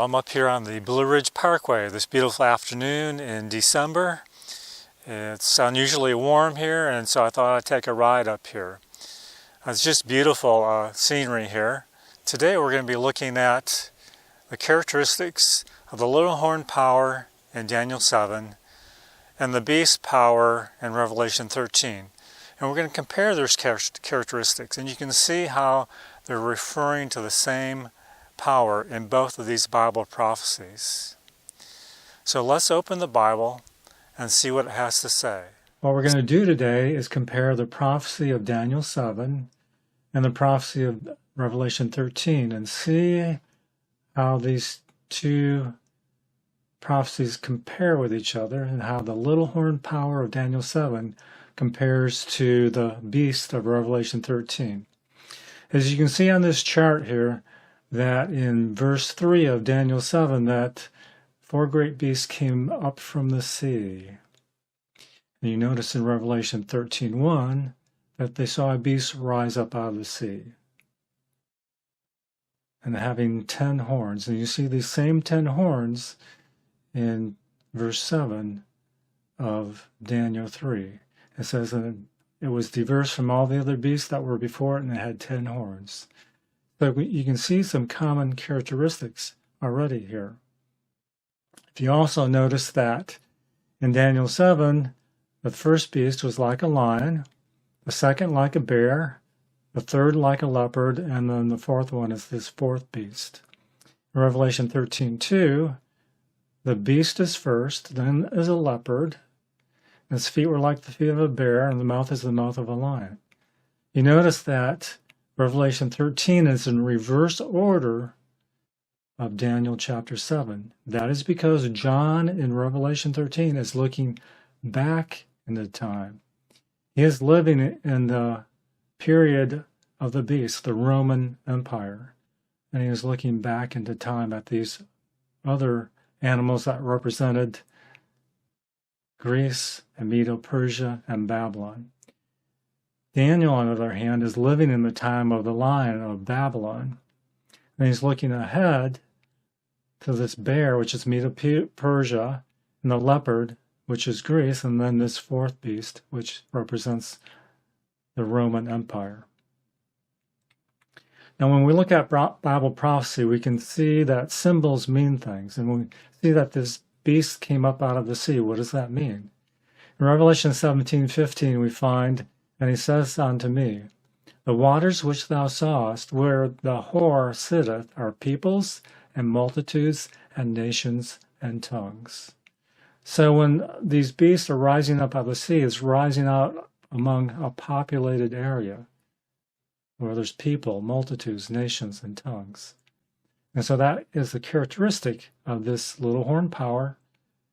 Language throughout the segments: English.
I'm up here on the Blue Ridge Parkway this beautiful afternoon in December. It's unusually warm here, and so I thought I'd take a ride up here. It's just beautiful scenery here. Today we're going to be looking at the characteristics of the little horn power in Daniel 7 and the beast power in Revelation 13. And we're going to compare those characteristics, and you can see how they're referring to the same power in both of these Bible prophecies. So let's open the Bible and see what it has to say. What we're going to do today is compare the prophecy of Daniel 7 and the prophecy of Revelation 13 and see how these two prophecies compare with each other and how the little horn power of Daniel 7 compares to the beast of Revelation 13. As you can see on this chart here, that in verse 3 of Daniel 7, that 4 great beasts came up from the sea. And you notice in Revelation 13:1 that they saw a beast rise up out of the sea and having 10 horns. And you see these same 10 horns in verse 7 of Daniel 3. It says that it was diverse from all the other beasts that were before it, and it had 10 horns. But you can see some common characteristics already here. If you also notice that in Daniel 7, the first beast was like a lion, the second like a bear, the third like a leopard, and then the fourth one is this fourth beast. In Revelation 13:2, the beast is first, then is a leopard, and his feet were like the feet of a bear, and the mouth is the mouth of a lion. You notice that Revelation 13 is in reverse order of Daniel chapter 7. That is because John in Revelation 13 is looking back into time. He is living in the period of the beast, the Roman Empire, and he is looking back into time at these other animals that represented Greece and Medo-Persia and Babylon. Daniel, on the other hand, is living in the time of the lion of Babylon, and he's looking ahead to this bear, which is Medo-Persia, and the leopard, which is Greece, and then this fourth beast, which represents the Roman Empire. Now, when we look at Bible prophecy, we can see that symbols mean things, and when we see that this beast came up out of the sea, what does that mean? In Revelation 17:15, we find, and he says unto me, the waters which thou sawest, where the whore sitteth, are peoples and multitudes and nations and tongues. So when these beasts are rising up out of the sea, it's rising out among a populated area where there's people, multitudes, nations, and tongues. And so that is the characteristic of this little horn power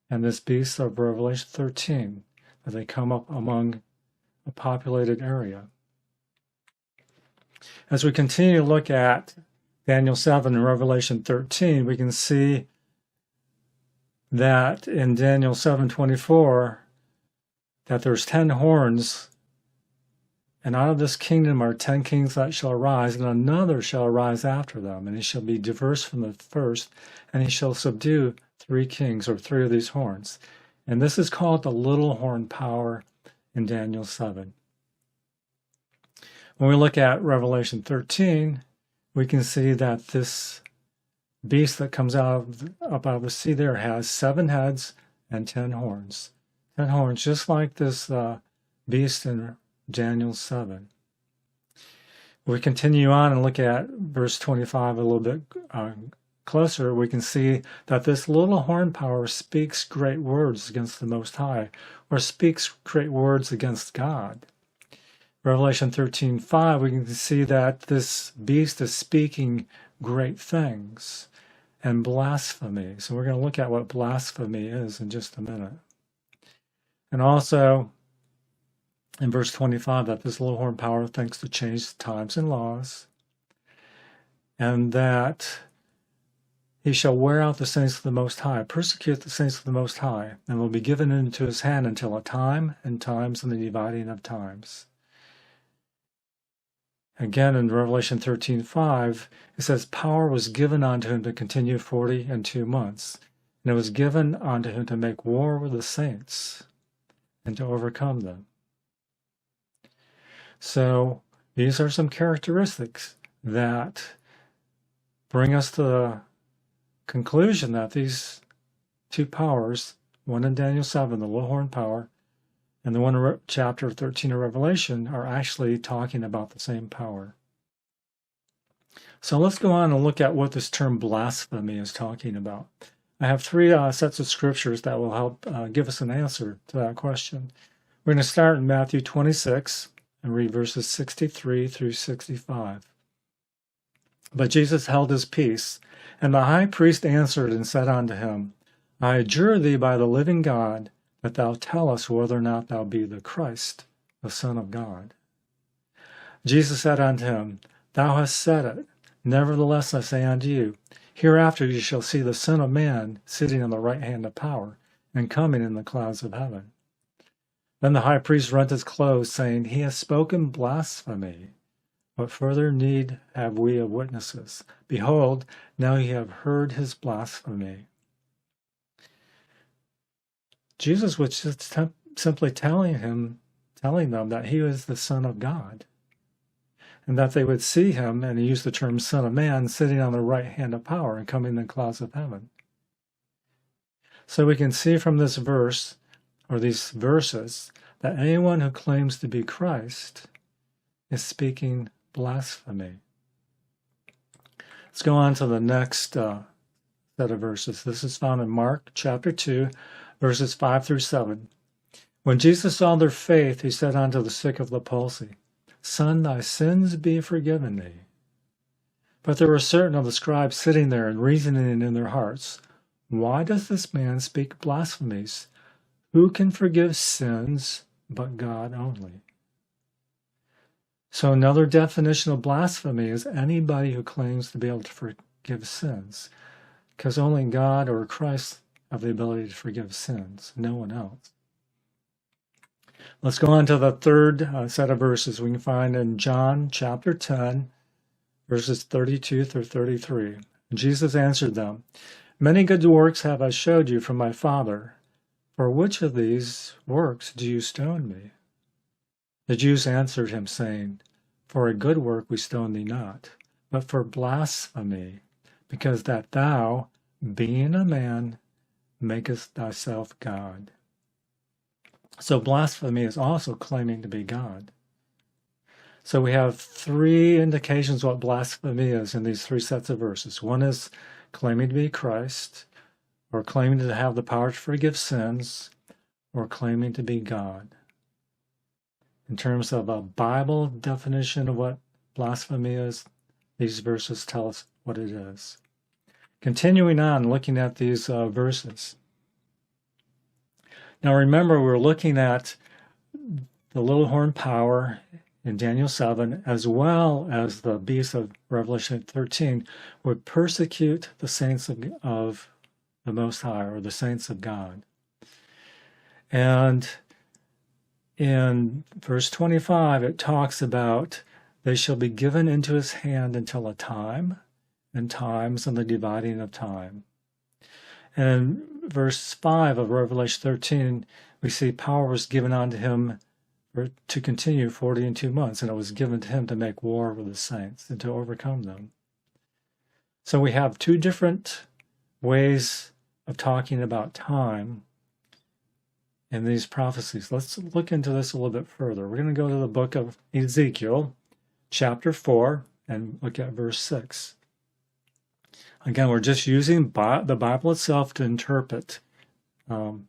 and this beast of Revelation 13, that they come up among a populated area. As we continue to look at Daniel 7 and Revelation 13, we can see that in Daniel 7:24 that there's 10 horns, and out of this kingdom are 10 kings that shall arise, and another shall arise after them, and he shall be diverse from the first, and he shall subdue 3 kings, or 3 of these horns. And this is called the little horn power in Daniel 7. When we look at Revelation 13, we can see that this beast that comes up out of the sea there has 7 heads and 10 horns. 10 horns, just like this beast in Daniel 7. We continue on and look at verse 25 a little bit closer. We can see that this little horn power speaks great words against the Most High, or speaks great words against God. Revelation 13:5, we can see that this beast is speaking great things and blasphemy. So we're going to look at what blasphemy is in just a minute. And also in verse 25, that this little horn power thinks to change times and laws, and that he shall wear out the saints of the Most High, persecute the saints of the Most High, and will be given into his hand until a time and times and the dividing of times. Again, in Revelation 13:5, it says, power was given unto him to continue 42 months. And it was given unto him to make war with the saints and to overcome them. So these are some characteristics that bring us to the conclusion that these two powers, one in Daniel 7, the little horn power, and the one in chapter 13 of Revelation, are actually talking about the same power. So let's go on and look at what this term blasphemy is talking about. I have three sets of scriptures that will help give us an answer to that question. We're going to start in Matthew 26 and read verses 63 through 65. But Jesus held his peace, and the high priest answered and said unto him, I adjure thee by the living God, that thou tell us whether or not thou be the Christ, the Son of God. Jesus said unto him, Thou hast said it. Nevertheless I say unto you, hereafter you shall see the Son of Man sitting on the right hand of power, and coming in the clouds of heaven. Then the high priest rent his clothes, saying, He has spoken blasphemy. What further need have we of witnesses? Behold, now ye have heard his blasphemy. Jesus was just simply telling them that he was the Son of God, and that they would see him, and he used the term Son of Man, sitting on the right hand of power and coming in the clouds of heaven. So we can see from this verse, or these verses, that anyone who claims to be Christ is speaking blasphemy. Let's go on to the next set of verses. This is found in Mark chapter 2, verses 5 through 7. When Jesus saw their faith, he said unto the sick of the palsy, Son, thy sins be forgiven thee. But there were certain of the scribes sitting there and reasoning in their hearts, Why does this man speak blasphemies? Who can forgive sins but God only? So another definition of blasphemy is anybody who claims to be able to forgive sins, because only God or Christ have the ability to forgive sins, no one else. Let's go on to the third set of verses we can find in John chapter 10, verses 32 through 33. Jesus answered them, Many good works have I showed you from my Father. For which of these works do you stone me? The Jews answered him, saying, For a good work we stone thee not, but for blasphemy, because that thou, being a man, makest thyself God. So blasphemy is also claiming to be God. So we have three indications what blasphemy is in these three sets of verses. One is claiming to be Christ, or claiming to have the power to forgive sins, or claiming to be God. In terms of a Bible definition of what blasphemy is, these verses tell us what it is. Continuing on, looking at these verses. Now remember, we're looking at the little horn power in Daniel 7, as well as the beast of Revelation 13, would persecute the saints of the Most High, or the saints of God. And in verse 25, it talks about they shall be given into his hand until a time, and times, and the dividing of time. And in verse 5 of Revelation 13, we see power was given unto him to continue 42 months, and it was given to him to make war with the saints and to overcome them. So we have two different ways of talking about time in these prophecies. Let's look into this a little bit further. We're going to go to the book of Ezekiel, chapter 4, and look at verse 6. Again, we're just using the Bible itself to interpret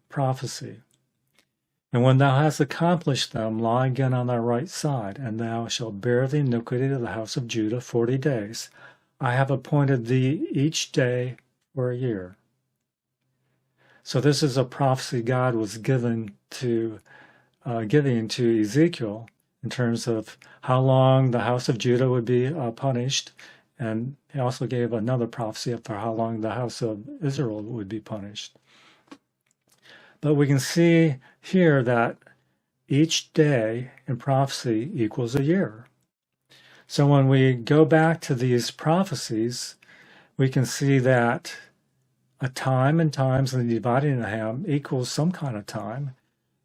prophecy. And when thou hast accomplished them, lie again on thy right side, and thou shalt bear the iniquity of the house of Judah 40 days. I have appointed thee each day for a year. So this is a prophecy God was giving to Ezekiel in terms of how long the house of Judah would be punished, and he also gave another prophecy for how long the house of Israel would be punished. But we can see here that each day in prophecy equals a year. So when we go back to these prophecies, we can see that a time and times in the dividing of Ham equals some kind of time,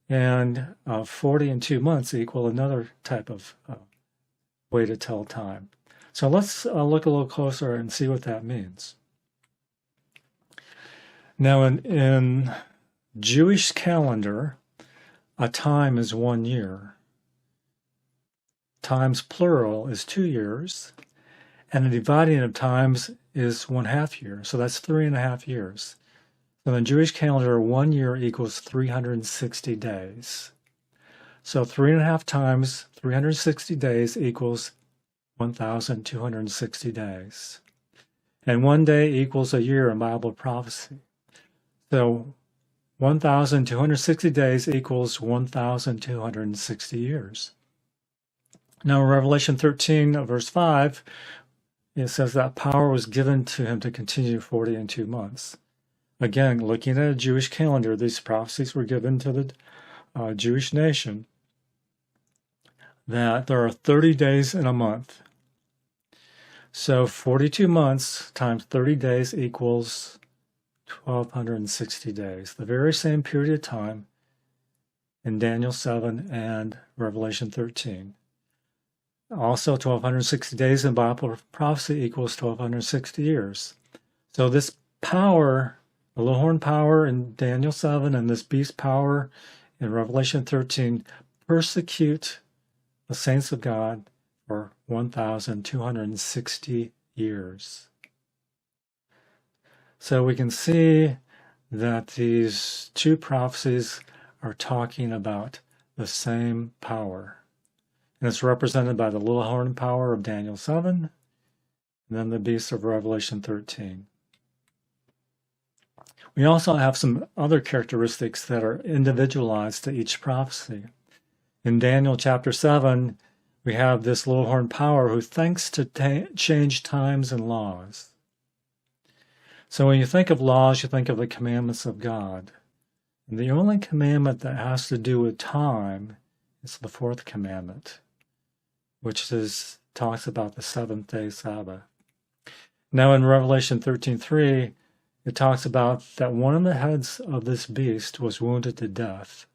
and 40 and 2 months equal another type of way to tell time. So let's look a little closer and see what that means. Now in Jewish calendar, a time is 1 year. Times plural is 2 years, and the dividing of times is 1/2 year, so that's 3.5 years. So in the Jewish calendar, 1 year equals 360 days. So 3.5 times 360 days equals 1,260 days. And 1 day equals a year in Bible prophecy. So 1,260 days equals 1,260 years. Now in Revelation 13, verse 5, it says that power was given to him to continue 40 and 2 months. Again, looking at a Jewish calendar, these prophecies were given to the Jewish nation, that there are 30 days in a month. So 42 months times 30 days equals 1,260 days, the very same period of time in Daniel 7 and Revelation 13. Also, 1,260 days in Bible prophecy equals 1,260 years. So this power, the little horn power in Daniel 7 and this beast power in Revelation 13, persecute the saints of God for 1,260 years. So we can see that these two prophecies are talking about the same power. And it's represented by the little horn power of Daniel 7, and then the beast of Revelation 13. We also have some other characteristics that are individualized to each prophecy. In Daniel chapter 7, we have this little horn power who thinks to change times and laws. So when you think of laws, you think of the commandments of God. And the only commandment that has to do with time is the fourth commandment, which talks about the seventh-day Sabbath. Now in Revelation 13:3, it talks about that one of the heads of this beast was wounded to death,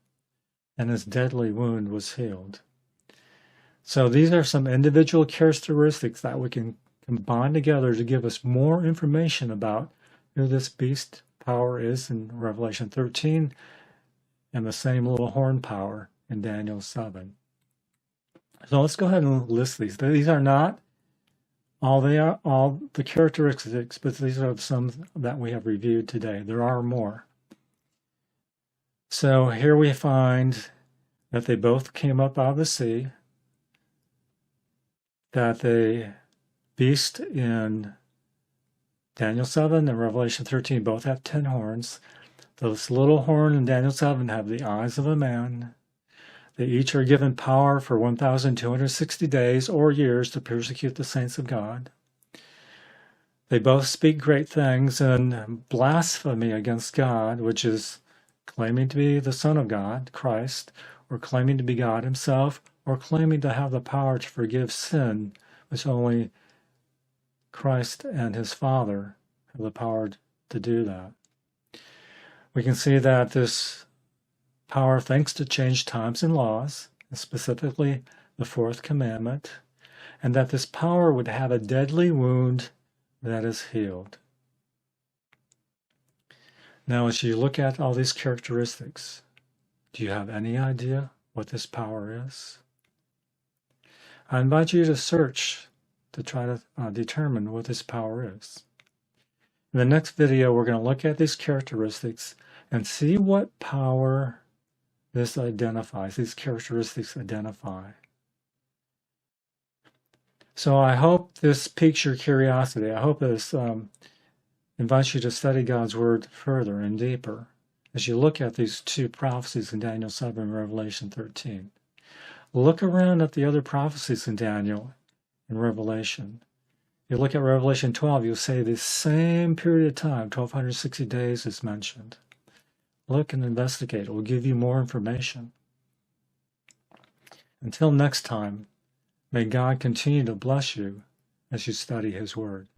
and his deadly wound was healed. So these are some individual characteristics that we can combine together to give us more information about who this beast power is in Revelation 13, and the same little horn power in Daniel 7. So let's go ahead and list these. These are not all the characteristics, but these are some that we have reviewed today. There are more. So here we find that they both came up out of the sea, that the beast in Daniel 7 and Revelation 13 both have 10 horns. This little horn in Daniel 7 have the eyes of a man. They each are given power for 1,260 days or years to persecute the saints of God. They both speak great things and blasphemy against God, which is claiming to be the Son of God, Christ, or claiming to be God himself, or claiming to have the power to forgive sin, which only Christ and his Father have the power to do that. We can see that this power thinks to change times and laws, and specifically the fourth commandment, and that this power would have a deadly wound that is healed. Now, as you look at all these characteristics, do you have any idea what this power is? I invite you to search to try to determine what this power is. In the next video, we're going to look at these characteristics and see what power this identifies, these characteristics identify. So I hope this piques your curiosity. I hope this invites you to study God's Word further and deeper as you look at these two prophecies in Daniel 7 and Revelation 13. Look around at the other prophecies in Daniel and Revelation. You look at Revelation 12, you'll say the same period of time, 1,260 days, is mentioned. Look and investigate. It will give you more information. Until next time, May God continue to bless you as you study His Word.